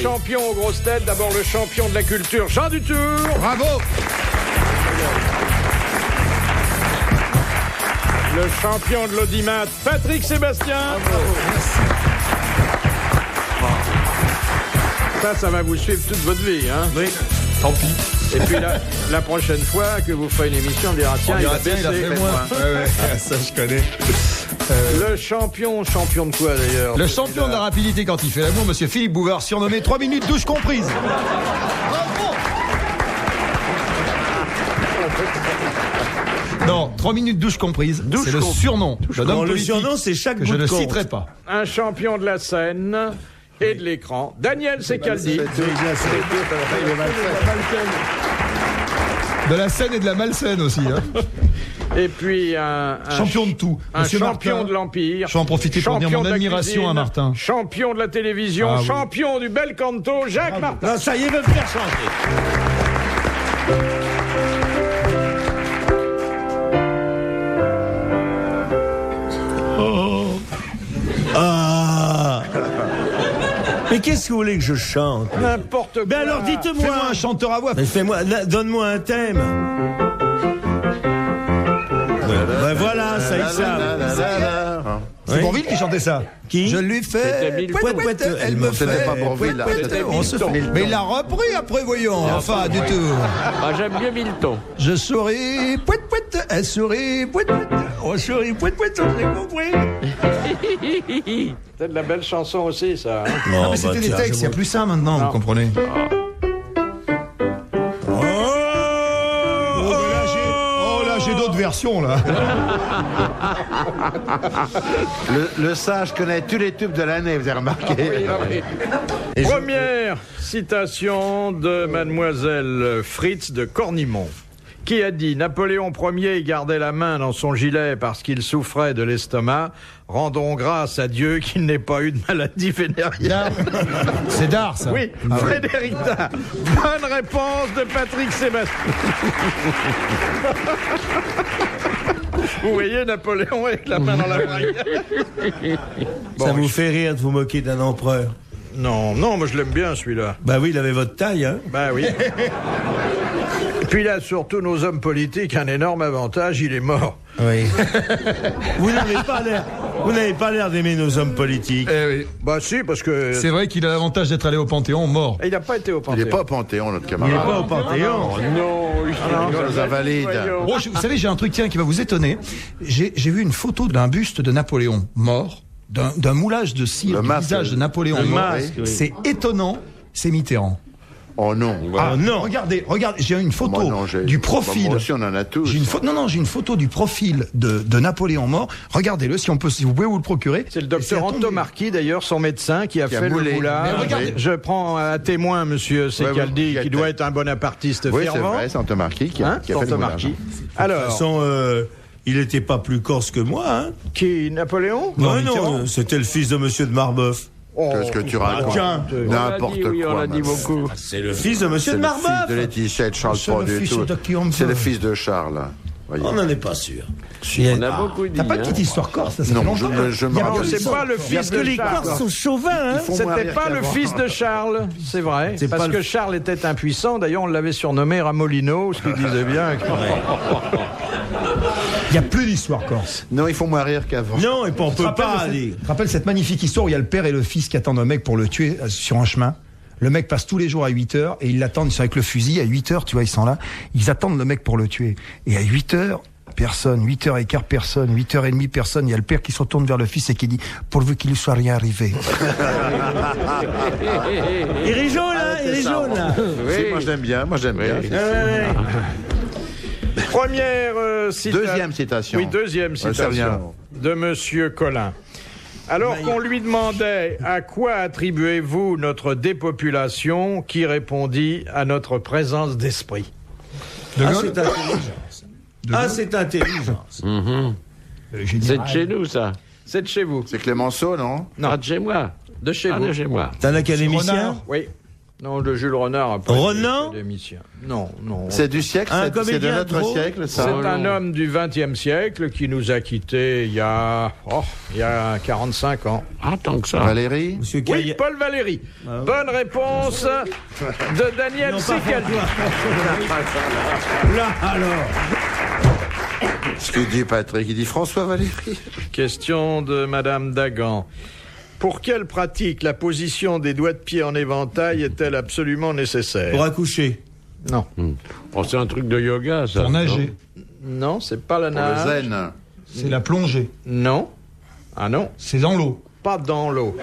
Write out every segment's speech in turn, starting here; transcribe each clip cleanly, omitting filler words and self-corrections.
champions aux grosses têtes. D'abord le champion de la culture, Jean Dutour. Bravo. Le champion de l'audimat, Patrick Sébastien. Ça va vous suivre toute votre vie, hein? Oui. Tant pis. Et puis la prochaine fois que vous ferez une émission, on dira tiens, il a fait moins. Ouais, ça je connais. Le champion de quoi d'ailleurs? Le champion de la rapidité quand il fait l'amour, monsieur Philippe Bouvard, surnommé 3 minutes douche comprise. Non, 3 minutes douche comprise, c'est le surnom d'un homme politique. Le surnom, c'est chaque que je ne citerai pas. Un champion de la scène et de l'écran, Daniel Secaldi. De la scène et de la malsaine aussi. Hein. Et puis un champion de tout. Un Monsieur champion Martin, de l'Empire. Je vais en profiter pour dire mon admiration cuisine, à Martin. Champion de la télévision, champion du bel canto, Jacques Martin. Non, ça y est, va me faire changer. Mais qu'est-ce que vous voulez que je chante? N'importe quoi. Mais alors dites-moi. Fais-moi un chanteur à voix. Mais donne-moi un thème. Ben voilà, ça y est. C'est Bourvil qui chantait ça. Qui? Je lui fais. Elle me fait. C'était pas Bourvil. Mais il l'a repris après, voyons. Enfin, du tout. Ah, j'aime bien Milton. Je souris, pouet, pouet, elle sourit, pouet, pouet. On sourit, pouet, pouet, on s'est compris. C'est de la belle chanson aussi, ça. Hein. Non, mais c'était des textes, il n'y a plus ça maintenant, vous comprenez. J'ai d'autres versions, là. Le sage connaît tous les tubes de l'année, vous avez remarqué. Première citation de mademoiselle Fritz de Cornimont, qui a dit « Napoléon Ier gardait la main dans son gilet parce qu'il souffrait de l'estomac. Rendons grâce à Dieu qu'il n'ait pas eu de maladie vénérienne. » C'est d'art, ça. Oui, Frédéric Dard. Bonne réponse de Patrick Sébastien. Vous voyez Napoléon avec la main dans la braguette. Ça vous fait rire de vous moquer d'un empereur? Non, moi je l'aime bien celui-là. Bah oui, il avait votre taille, hein? Bah oui. Et puis là, surtout nos hommes politiques, un énorme avantage, il est mort. Oui. Vous n'avez pas l'air d'aimer nos hommes politiques. Oui. Bah si, parce que... C'est vrai qu'il a l'avantage d'être allé au Panthéon mort. Il n'a pas été au Panthéon. Il n'est pas au Panthéon, notre Il n'est camarade. pas au Panthéon. Non, Les Invalides. Oh, vous savez, j'ai un truc qui va vous étonner. J'ai vu une photo d'un buste de Napoléon mort, d'un moulage de cire du visage de Napoléon mort. masque, oui. C'est étonnant, c'est Mitterrand. Oh non. Ah non, regardez, j'ai une photo du profil. Moi aussi, on en a tous. J'ai une photo du profil de Napoléon mort. Regardez-le, si vous pouvez vous le procurer. c'est le docteur Anto Marquis, d'ailleurs, son médecin, qui a fait moulé. le moulage. Mais regardez. Je prends à témoin monsieur Secaldi, qui doit être un bonapartiste Oui, c'est fervent. vrai, c'est Antomarchi qui a fait le moulage. De Alors, toute façon, il n'était pas plus corse que moi, hein? qui, Napoléon? Non, c'était le fils de monsieur de Marbeuf. Qu'est-ce que tu racontes? N'importe quoi. On l'a dit beaucoup. C'est le fils de monsieur C'est de le fils Marbeuf. de Laetitia et de Charles C'est III le du fils tout. de qui on me C'est le veut. fils de Charles. Voyez. On n'en est pas sûr. On a beaucoup dit. T'as pas de petite histoire corse, ça fait Non, longtemps. je me Il y a rappelle. pas- C'est pas le fils de Les Charles. Corses sont chauvins, hein? C'était pas le fils de Charles, c'est vrai. C'est Parce pas que le- Charles était impuissant. D'ailleurs, on l'avait surnommé Ramolino, ce qui disait bien. Il n'y a plus d'histoire corse. Non, ils font moins rire qu'avant. Non, et puis on peut pas Tu aller. te rappelles cette magnifique histoire où il y a le père et le fils qui attendent un mec pour le tuer sur un chemin. Le mec passe tous les jours à 8h et ils l'attendent, ils sont avec le fusil. À 8h, tu vois, ils sont là. Ils attendent le mec pour le tuer. Et à 8h, personne. 8h15, personne. 8h30, personne. Il y a le père qui se retourne vers le fils et qui dit « Pourvu qu'il ne soit rien arrivé. » Il est jaune, là, il est jaune, là. Si, moi j'aime bien. Première citation. Deuxième citation. Oui, deuxième ça citation vient. de Monsieur Collin. Alors qu'on lui demandait à quoi attribuez-vous notre dépopulation, qui répondit à notre présence d'esprit. Ah, c'est intelligence. C'est intelligence. C'est de chez nous, ça. C'est de chez vous. C'est Clémenceau, non? Non. Ah, de chez moi. De chez Ah, vous. de chez moi. T'es un académicien? Oui. Non, de Jules Renard. Après, Renan Non. C'est du siècle, Un c'est de comédien notre drôle. siècle, C'est ça. un homme du XXe siècle qui nous a quittés il y a 45 ans. Ah, tant que ça. Valérie. Monsieur Oui, Caillet. Paul Valéry. Bonne réponse de Daniel Non, pas Secaldi. Là, alors. Ce qu'il dit Patrick, il dit François Valéry. Question de Madame Dagan. Pour quelle pratique la position des doigts de pied en éventail est-elle absolument nécessaire? Pour accoucher. Non. Oh, c'est un truc de yoga, ça. Pour nager. Non, c'est pas la Pour le nage. zen. C'est la plongée. Non. Ah non, C'est dans l'eau. pas dans l'eau.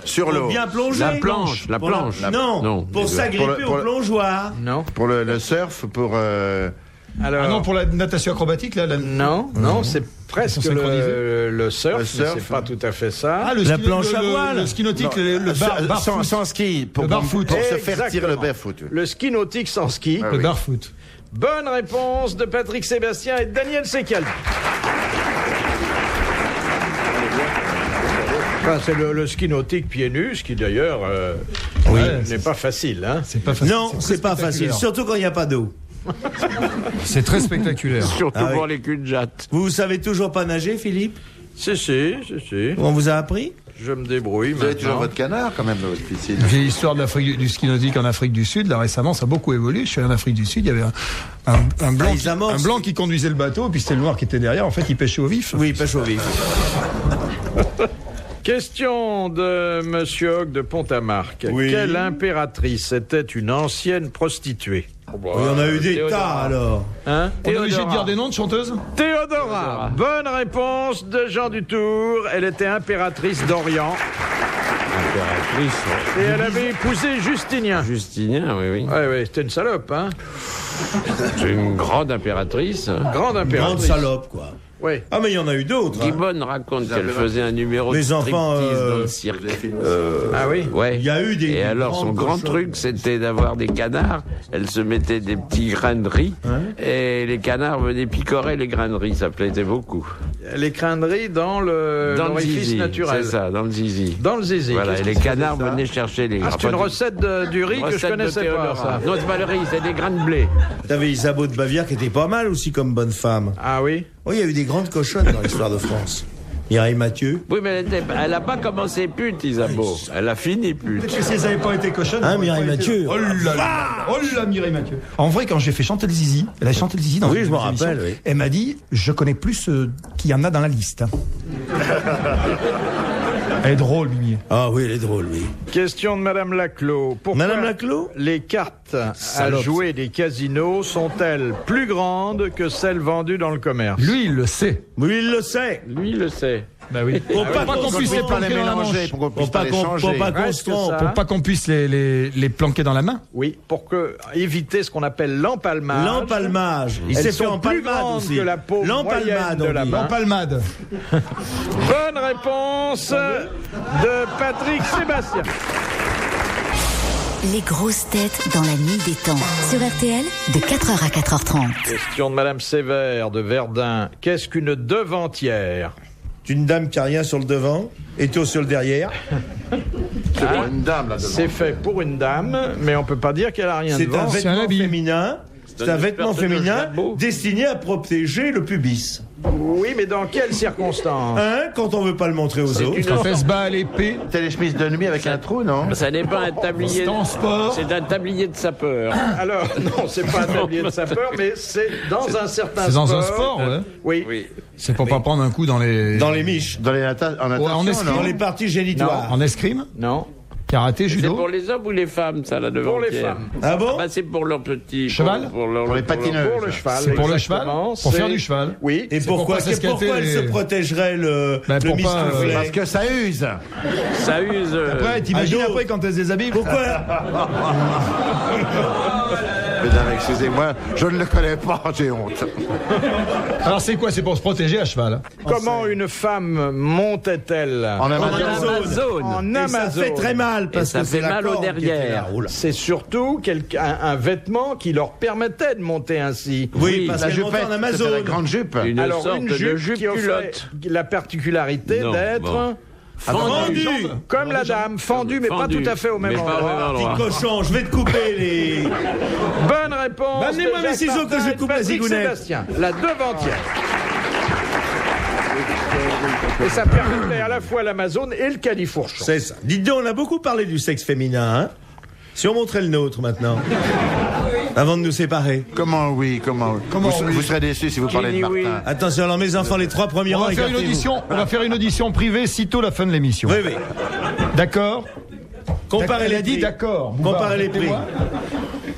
Sur Pour l'eau. bien plonger. La planche, la Pour planche. Non, Non, pour les deux. s'agripper Pour au le- plongeoir. Non. Pour le surf, pour... Alors, Ah non, pour la natation acrobatique, là. non, c'est presque Ils sont synchronisés. le surf, Le mais surf. c'est pas tout à fait ça. Ah, le La ski, planche à le- voile. Le ski nautique, le sans, barfoot. sans ski, pour Le barfoot. pour se faire tirer le Exactement. barefoot. Le ski nautique sans ski. Ah Le oui. barfoot. Bonne réponse de Patrick Sébastien et Daniel Secaldi. Enfin, c'est le ski nautique pieds nus, ce qui d'ailleurs n'est pas facile. Hein. C'est pas facile. Non, c'est pas facile. spectaculaire. Surtout quand il n'y a pas d'eau. C'est très spectaculaire. Surtout Ah oui. pour les culs de jatte. Vous savez toujours pas nager, Philippe? Si. On vous a appris? Je me débrouille Vous avez maintenant. toujours votre canard, quand même, dans votre piscine. J'ai l'histoire de du ski nautique en Afrique du Sud. Là, récemment, ça a beaucoup évolué. Je suis allé en Afrique du Sud. Il y avait un blanc, ils amorcent. un blanc qui conduisait le bateau, puis c'était le noir qui était derrière. En fait, il pêchait au vif. Oui, pêche au vif. Question de Monsieur Hogg de Pont-à-Marc. Oui. Quelle impératrice était une ancienne prostituée? Oui, on a eu des Théodora. tas, alors. Hein? On est obligé de dire des noms de chanteuses. Théodora. Bonne réponse de Jean Dutour. Elle était impératrice d'Orient Impératrice. et elle avait épousé Justinien. Justinien, oui. Ouais, c'était une salope, hein? C'est une grande impératrice. Grande Grande impératrice. salope, quoi. Oui. Ah, mais il y en a eu d'autres. hein. Gibbon raconte qu'elle faisait un numéro Les de enfants, striptease dans le cirque. Ah oui. Ouais. Il y a eu des Et alors, son grandes grand cochonnes. truc, c'était d'avoir des canards. Elle se mettait des petits grains de riz. Et les canards venaient picorer les grains de riz. Ça plaisait beaucoup. Les crâneries dans Dans le l'orifice zizi. naturel. C'est ça, dans le zizi. Dans le zizi. Voilà, Qu'est-ce et que les c'est canards ça venaient chercher les Ah, c'est une recette du riz que je recette de connaissais pas, Théodora. ça. Non, c'est pas le riz, c'est des grains de blé. T'avais Isabeau de Bavière qui était pas mal aussi comme bonne femme. Ah oui. Oui, il y a eu des grandes cochonnes dans l'histoire de France. Mireille Mathieu. Oui, mais elle a pas commencé pute, Isabeau. Elle a fini pute. Peut-être que si elles n'avaient pas été cochonnes. Hein, elles auraient Mireille pas été- Mathieu. Oh là là. Oh là, Mireille Mathieu. En vrai, quand j'ai fait chanter le zizi, elle a chanté le zizi dans Oui, une je me des émissions. rappelle, oui. Elle m'a dit, je connais plus qu'il y en a dans la liste. hein. Elle est drôle, Mimi. Ah oui, elle est drôle, oui. Question de Madame Laclos. Pourquoi Madame Laclos les cartes à Salope. jouer des casinos sont-elles plus grandes que celles vendues dans le commerce? Lui, il le sait. Oui, il le sait. Lui, il le sait. Bah oui. Pour pas qu'on puisse les se Pas les planquer dans la mélanger, manche. pour qu'on Pour puisse pas pas les qu'on changer. pour pas qu'on Reste se trompe. ça. Pour pas qu'on puisse les planquer dans la main. Oui, pour éviter ce qu'on appelle l'empalmage. L'empalmage. Il Elles s'est fait sont en plus palmade grandes aussi. que la peau L'empalmade, moyenne de on la dit. main. L'empalmade. Bonne réponse de Patrick Sébastien. Les grosses têtes dans la nuit des temps. Sur RTL, de 4h à 4h30. Question de Madame Sévère de Verdun. Qu'est-ce qu'une devantière? C'est une dame qui a rien sur le devant et tout sur le derrière. C'est pour une dame, là, devant. C'est fait pour une dame, mais on peut pas dire qu'elle a rien C'est un devant. C'est un vêtement habit. féminin. C'est un une vêtement espèce de féminin jabot. destiné à protéger le pubis. Oui, mais dans quelles circonstances? Hein, quand on veut pas le montrer aux autres. Ça fait se bat à l'épée. T'as les chemises de nuit avec un trou, non? Ça n'est pas un tablier. C'est en sport. C'est un tablier de sapeur. Alors, non, c'est pas un tablier de sapeur, mais c'est dans un certain sport. C'est dans un sport, ouais. Oui. Oui. C'est pour pas prendre un coup dans les. Dans les miches. Dans les en natation, en escrime. Dans non? les parties génitoires. En escrime, Non, karaté, C'est judo. pour les hommes ou les femmes, ça, la pour devantière? les femmes. Ah bon? Bah, c'est pour leur petit... Cheval pour Pour les patineuses. Pour le cheval. C'est pour le cheval. exactement. Pour faire C'est- du cheval. Oui. Et C'est pourquoi, pourquoi pourquoi elle se protégerait le Ben, pour pas, mistiflet Parce que ça use. Ça use... Ouais, t'imagines Ado. après quand elle se déshabille. Pourquoi Mesdames, excusez-moi, je ne le connais pas, j'ai honte. Alors c'est quoi? C'est pour se protéger à cheval. Comment une femme montait-elle En En Amazon. Amazone. en Et ça Amazon? fait très mal parce Et ça que c'est fait la mal au corde qui était derrière. là. Oh là. C'est surtout un vêtement qui leur permettait de monter ainsi. Oui, parce La qu'elle monte jupette, en c'était la Amazon. grande jupe. Une Alors sorte une de jupe jupe qui offrait culotte. la particularité Non, d'être bon. Fendu. Comme la dame, fendue, mais Fendu, pas tout à fait au même mais pas au même endroit. endroit. Petit cochon, je vais te couper les... Bonne réponse. Bah, amenez-moi de mes Jacques ciseaux Martin que je et coupe la Patrick zigounette. Sébastien, la devantière. Et ça permettait à la fois l'Amazone et le califourchon. C'est ça. Dites donc, on a beaucoup parlé du sexe féminin, hein. Si on montrait le nôtre maintenant, avant de nous séparer. Comment oui. Vous serez déçus si vous parlez de oui. Martin. Attention, alors mes enfants, les 3 premiers On rangs, va faire une écartez-vous. audition. On va faire une audition privée sitôt la fin de l'émission. Oui, oui. D'accord. Comparez Elle les a dit prix. d'accord. Bouvard, Comparez les prix. répétez-moi.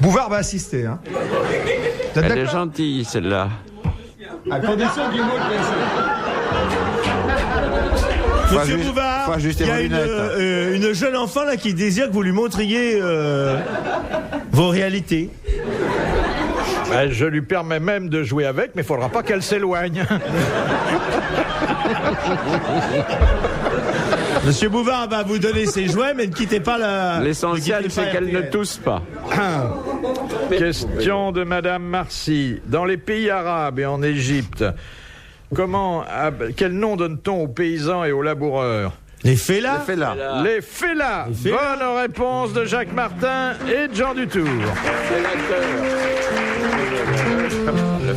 Bouvard va assister. Hein. Vous êtes Elle est d'accord? gentille, celle-là. À condition qu'il montre Monsieur Bouvard, faut ajuster il y a vos lunettes. une jeune enfant là qui désire que vous lui montriez vos réalités. Ben, je lui permets même de jouer avec, mais il ne faudra pas qu'elle s'éloigne. Monsieur Bouvard va vous donner ses jouets, mais ne quittez pas la... L'essentiel, ne quittez c'est pas qu'elle ne RTL. tousse pas. Question de Madame Marcy. Dans les pays arabes et en Égypte, quel nom donne-t-on aux paysans et aux laboureurs? Les félins. Fais là. Les félats. félats. Bonne réponse de Jacques Martin et de Jean Dutour.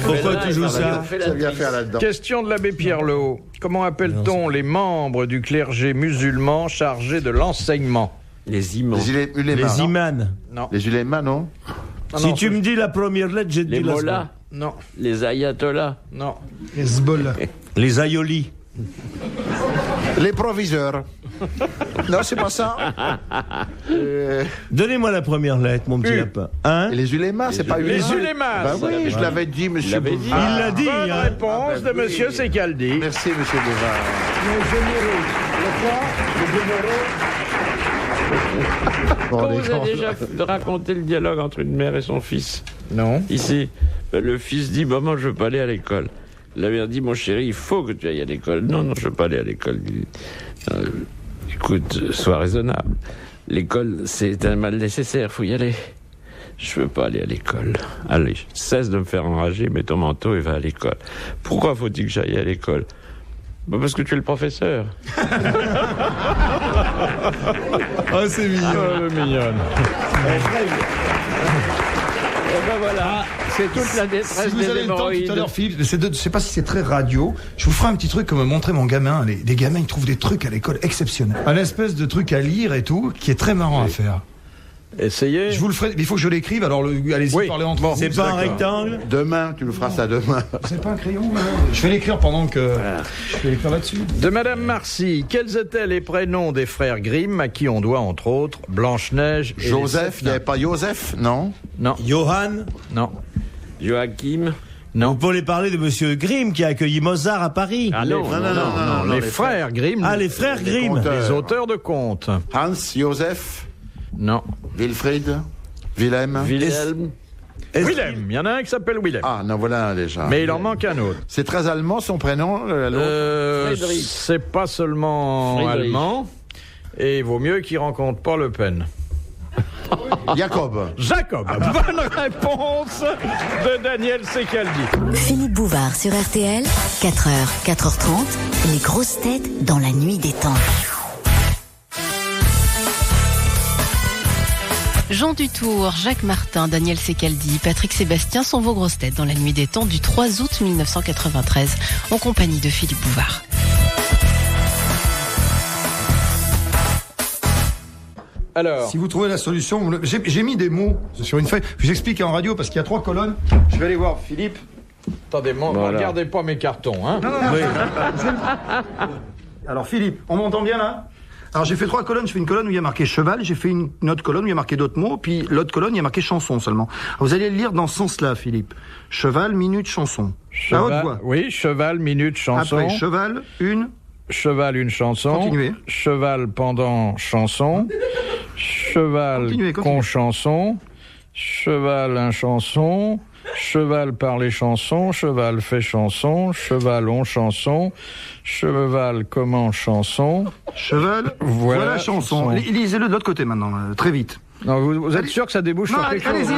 Pourquoi toujours ça? Ça vient faire là-dedans. Question de l'abbé Pierrelot. Comment appelle-t-on les membres du clergé musulman chargés de l'enseignement? Les immenses. Les Les imams. Non. Les ulémas, non? Si tu me dis la première lettre, j'ai Les dit la mollahs. Non. Les ayatollahs. Non. Hezbollah. seconde. Les aïolis. Les proviseurs. Non, c'est pas ça. Donnez-moi la première lettre, mon petit U. lapin. Hein? Et les ulémas, c'est pas Les ulémas. ulémas. Bah oui, je l'avais dit, monsieur l'avait dit. Bouvard. Il l'a dit, Bonne hein. réponse de Monsieur Secaldi. Merci, monsieur Bouvard. Bon, On les vous a gars, déjà raconté le dialogue entre une mère et son fils. Non. Ici, le fils dit, maman, je veux pas aller à l'école. La mère dit, mon chéri, il faut que tu ailles à l'école. Non, non, je veux pas aller à l'école. Il dit, écoute, sois raisonnable. L'école, c'est un mal nécessaire, faut y aller. Je veux pas aller à l'école. Allez, cesse de me faire enrager, mets ton manteau et va à l'école. Pourquoi faut-il que j'aille à l'école? Bah parce que tu es le professeur. Oh, c'est mignon. Mignonne. Et ben voilà, c'est toute la détresse Si vous des avez le temps tout à hémorroïdes. l'heure, Philippe, je sais pas si c'est très radio, je vous ferai un petit truc comme montrer mon gamin. Les gamins, ils trouvent des trucs à l'école exceptionnels. Un espèce de truc à lire et tout, qui est très marrant à faire. Essayez. Je vous le ferai, mais il faut que je l'écrive, alors allez-y, Oui. parlez entre Bon. vous. C'est pas un D'accord. rectangle? Demain, tu nous feras ça demain. C'est pas un crayon, là. Je vais l'écrire pendant que... Je vais l'écrire là-dessus. De Madame Marcy, quels étaient les prénoms des frères Grimm à qui on doit, entre autres, Blanche-Neige et Joseph, il n'y les avait pas Joseph, non? Non, Johann? non, Joachim. non. Vous pouvez parler de monsieur Grimm qui a accueilli Mozart à Paris. Ah non, Non, les frères Grimm, Ah, les frères Grimm. conteurs. les auteurs de contes. Hans, Joseph, Non. Wilfried, Wilhelm. Wilhelm. Willem, il y en a un qui s'appelle Willem. Ah, non, voilà un déjà. Mais il en manque un autre. C'est très allemand son prénom, l'autre. Frédéric. C'est pas seulement Friedrich. allemand. Et il vaut mieux qu'il rencontre pas Le Pen. Jacob. Jacob, bonne réponse de Daniel Secaldi. Philippe Bouvard sur RTL, 4h, 4h30, les grosses têtes dans la nuit des temps. Jean Dutour, Jacques Martin, Daniel Secaldi, Patrick Sébastien sont vos grosses têtes dans la nuit des temps du 3 août 1993 en compagnie de Philippe Bouvard. Alors, Si vous trouvez la solution, j'ai mis des mots sur une feuille. Je vous explique en radio parce qu'il y a 3 colonnes. Je vais aller voir Philippe. attendez, Voilà. regardez pas mes cartons, hein. Alors Philippe, on m'entend bien là? Alors j'ai fait 3 colonnes, je fais une colonne où il y a marqué cheval, j'ai fait une autre colonne où il y a marqué d'autres mots, puis l'autre colonne il y a marqué chanson seulement. Alors, vous allez le lire dans ce sens-là, Philippe. Cheval, minute, chanson. À haute voix. Oui, cheval, minute, chanson. Après, cheval, une. Cheval, une chanson. Continuez. Cheval, pendant, chanson. Cheval, Continuez. con-chanson. Cheval, un chanson. Cheval, parler chanson. Cheval, fait chanson. Cheval, on chanson. Cheval, comment chanson. Cheval, Voilà, voilà chanson. chanson. Lisez-le de l'autre côté maintenant, très vite. Non, vous êtes sûr que ça débouche sur quelque chose? Allez-y.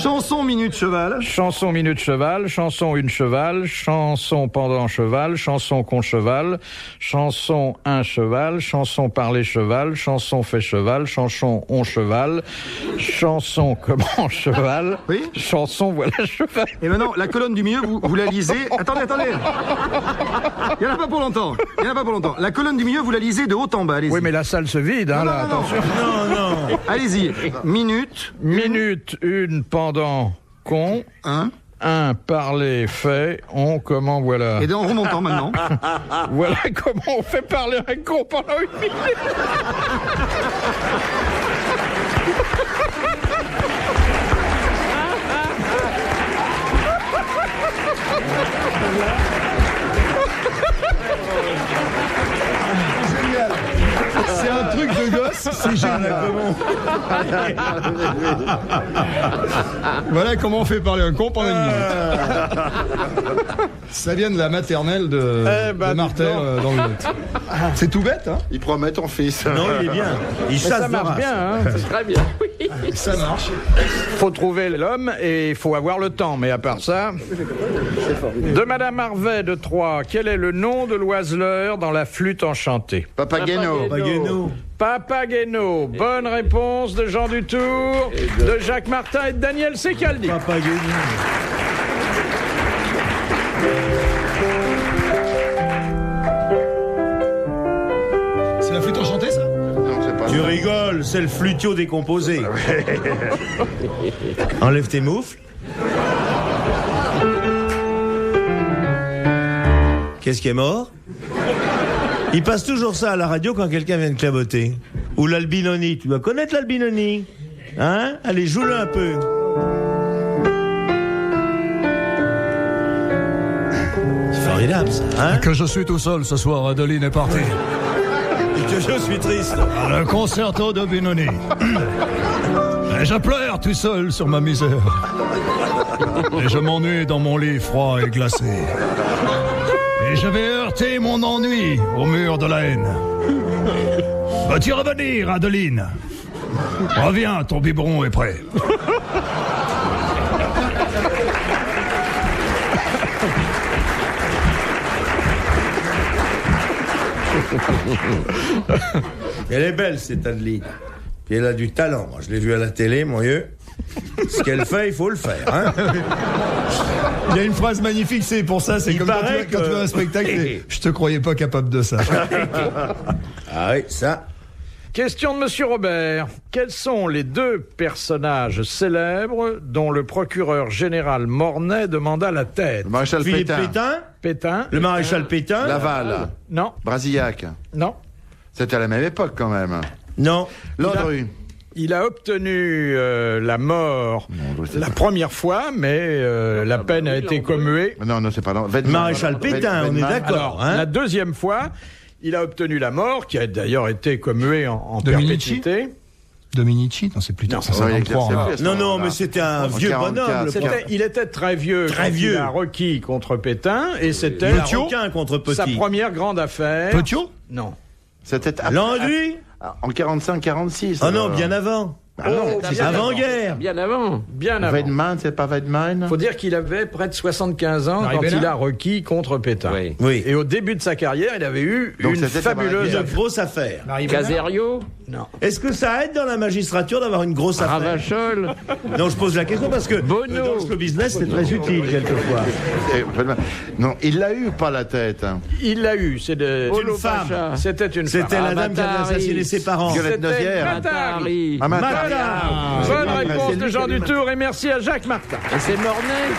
Chanson minute cheval. Chanson minute cheval, chanson une cheval, chanson pendant cheval, chanson con cheval, chanson un cheval, chanson parler cheval, chanson fait cheval, chanson on cheval, chanson comment cheval, Oui. chanson voilà cheval. Et maintenant, la colonne du milieu, vous la lisez. Attendez. Il n'y en a pas pour longtemps. La colonne du milieu, vous la lisez de haut en bas. Allez-y. Oui, mais la salle se vide, hein, là, attention. Non. Allez-y. Minute. Minute, une pendant con, un parler fait, on comment voilà. Et en remontant maintenant. Voilà comment on fait parler un con pendant une minute. C'est un truc de gosse, c'est génial. Voilà comment on fait parler un con pendant une minute. Ça vient de la maternelle de Martin dans le Lot. C'est tout bête, hein? Il promet ton fils. Non, il est bien. Il chasse Ça marche bien, hein. C'est très bien. Oui. Ça marche. Faut trouver l'homme et il faut avoir le temps. Mais à part ça, de Madame Harvey de Troyes, quel est le nom de l'oiseleur dans la flûte enchantée? Papageno. Papageno. Bonne réponse de Jean Dutour, de Jacques Martin et de Daniel Secaldi. Papageno. C'est la flûte enchantée, ça? Non, c'est pas Tu ça. rigoles, c'est le flutio décomposé. Enlève tes moufles. Qu'est-ce qui est mort? Il passe toujours ça à la radio quand quelqu'un vient de claboter. Ou l'Albinoni. Tu dois connaître l'Albinoni. Hein? Allez, joue-le un peu. C'est formidable, ça. Hein? Que je suis tout seul ce soir, Adeline est partie. Et que je suis triste. Le concerto de Binoni. Et je pleure tout seul sur ma misère. Et je m'ennuie dans mon lit froid et glacé. Et je vais heurter mon ennui au mur de la haine. Vas-tu revenir, Adeline? Reviens, ton biberon est prêt. Elle est belle, cette Adeline. Puis elle a du talent. Moi, je l'ai vue à la télé, mon vieux. Ce qu'elle fait, il faut le faire. Hein? Il y a une phrase magnifique, c'est pour ça, c'est Il comme quand paraît tu vas à un spectacle, c'est, je te croyais pas capable de ça. Ah oui, ça. Question de Monsieur Robert. Quels sont les deux personnages célèbres dont le procureur général Mornay demanda la tête? Le maréchal Philippe Pétain. Pétain. Pétain? Le maréchal Pétain. Laval. Non, Brasillac. non. C'était à la même époque quand même. Non. Landru. Il a obtenu la mort la première fois, mais la peine a été commuée. Non, c'est pas Maréchal Pétain, on est d'accord. Alors, la deuxième fois, il a obtenu la mort, qui a d'ailleurs été commuée en Dominici perpétuité. Dominici? Non, c'est plus tard, c'est 53. Non, mais c'était un vieux 44. bonhomme. Il était très vieux Très quand vieux. il a requis contre Pétain, et c'était Il a requin contre sa Petit. première grande affaire. Petiot? Non. C'était L'Anduy. en 45-46. Oh non, bien avant. Ah non, Avant-guerre. Bien avant. Bien avant. Weidmann, c'est pas Weidmann? Faut dire qu'il avait près de 75 ans Marie quand Bénard. il a requis contre Pétain. Oui. Oui. Et au début de sa carrière, il avait eu Donc une c'était fabuleuse Une affaire. grosse affaire. Caserio. Non. Est-ce que ça aide dans la magistrature d'avoir une grosse affaire? Ravachol. Non, je pose la question parce que Bono. dans le show business, c'est très utile quelquefois. Non, il l'a eu pas la tête. Il l'a eu. C'est de... Une femme. C'était une femme. C'était la dame qui avait assassiné ses parents. Violette C'était Nozière. Matari. Ah, Matari. Bonne réponse C'est de lui Jean qui a Dutour et merci à Jacques Martin. Et c'est Mornay.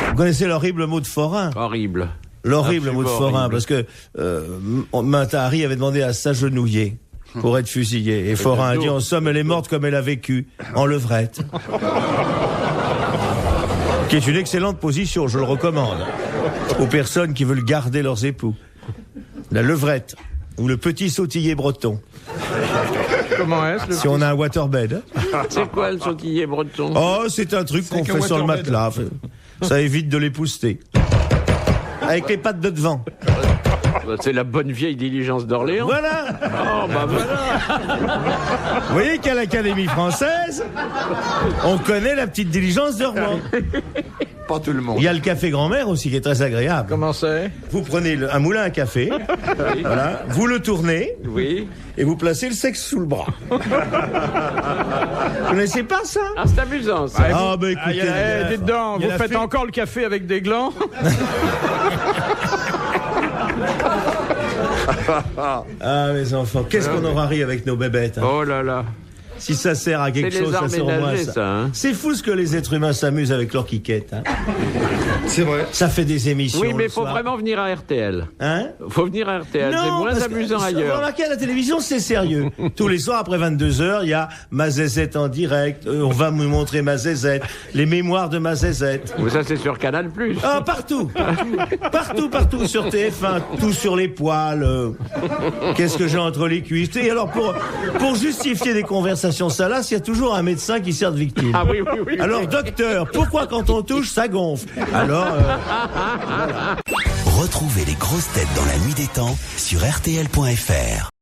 Vous connaissez l'horrible mot de forain? Horrible. L'horrible mot de Absolument forain, horrible. parce que Matari avait demandé à s'agenouiller pour être fusillé. Et Forain a dit, en somme, elle est morte comme elle a vécu, en levrette. Qui est une excellente position, je le recommande, aux personnes qui veulent garder leurs époux. La levrette, ou le petit sautillé breton, Comment est-ce le si on a un waterbed. C'est quoi le sautillé breton? Oh, c'est un truc qu'on qu'un fait sur le waterbed. matelas. Ça évite de l'épouster. Avec les pattes de devant. C'est la bonne vieille diligence d'Orléans. Voilà. Oh, bah voilà. Vous voyez qu'à l'Académie française, on connaît la petite diligence de Rouen. Pas tout le monde. Il y a le café grand-mère aussi qui est très agréable. Comment c'est? Vous prenez un moulin à café, voilà, vous le tournez Oui. et vous placez le sexe sous le bras. Vous connaissez pas ça? Ah, c'est amusant, ça. Ah, bah écoutez, Dites donc, vous faites encore le café avec des glands? Ah, mes enfants, qu'est-ce qu'on aura ri avec nos bébêtes, hein. Oh là là. Si ça sert à quelque C'est les chose, ça arts sert au moins à ménagers, ça. ça, hein. C'est fou ce que les êtres humains s'amusent avec leur quiquette, hein. C'est vrai. Ça fait des émissions. Oui, mais le faut soir. vraiment venir à RTL. Hein? Faut venir à RTL, c'est moins parce que, amusant vous ailleurs. remarquez, à la télévision, c'est sérieux. Tous les soirs, après 22h, il y a ma zézette en direct. On va me montrer ma zézette. Les mémoires de ma zézette. Mais ça, c'est sur Canal+. Ah, partout. Partout sur TF1. Tout sur les poils. Qu'est-ce que j'ai entre les cuisses? Et alors, pour justifier des conversations salaces, il y a toujours un médecin qui sert de victime. Ah oui, oui, oui. Alors, oui. docteur, pourquoi quand on touche, ça gonfle? Alors, Retrouvez les grosses têtes dans la nuit des temps sur RTL.fr.